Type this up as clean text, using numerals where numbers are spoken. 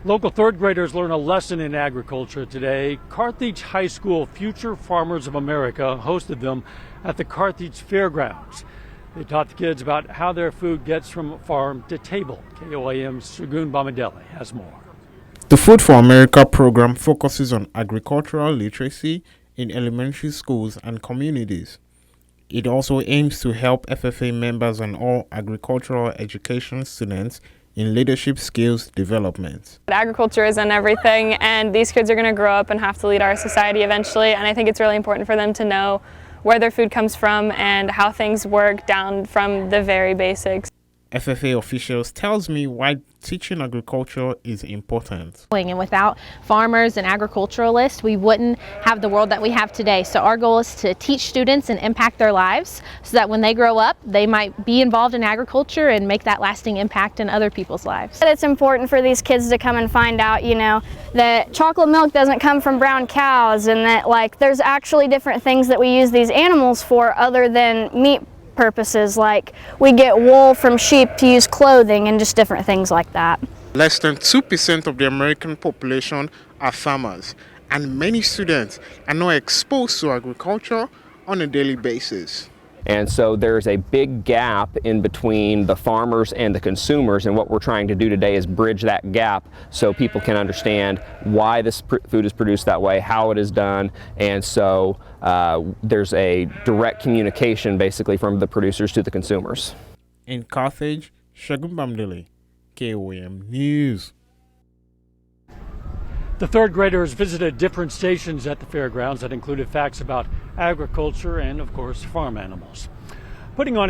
Local third graders learn a lesson in agriculture today. Carthage High School Future Farmers of America hosted them at the Carthage Fairgrounds. They taught the kids about how their food gets from farm to table. KOAM's Shagun Bamadelli has more. The Food for America program focuses on agricultural literacy in elementary schools and communities. It also aims to help FFA members and all agricultural education students in leadership skills development. Agriculture is in everything, and these kids are going to grow up and have to lead our society eventually, and I think it's really important for them to know where their food comes from and how things work down from the very basics. FFA officials tells me why teaching agriculture is important. And without farmers and agriculturalists, we wouldn't have the world that we have today. So our goal is to teach students and impact their lives so that when they grow up, they might be involved in agriculture and make that lasting impact in other people's lives. It's important for these kids to come and find out, that chocolate milk doesn't come from brown cows, and that there's actually different things that we use these animals for other than meat purposes, like we get wool from sheep to use clothing and just different things like that. Less than 2% of the American population are farmers, and many students are not exposed to agriculture on a daily basis. And so there's a big gap in between the farmers and the consumers, and what we're trying to do today is bridge that gap so people can understand why this food is produced that way, how it is done, and so there's a direct communication basically from the producers to the consumers. In Carthage, Shagun Bamadelli, KOAM News. The third graders visited different stations at the fairgrounds that included facts about agriculture and, of course, farm animals. Putting on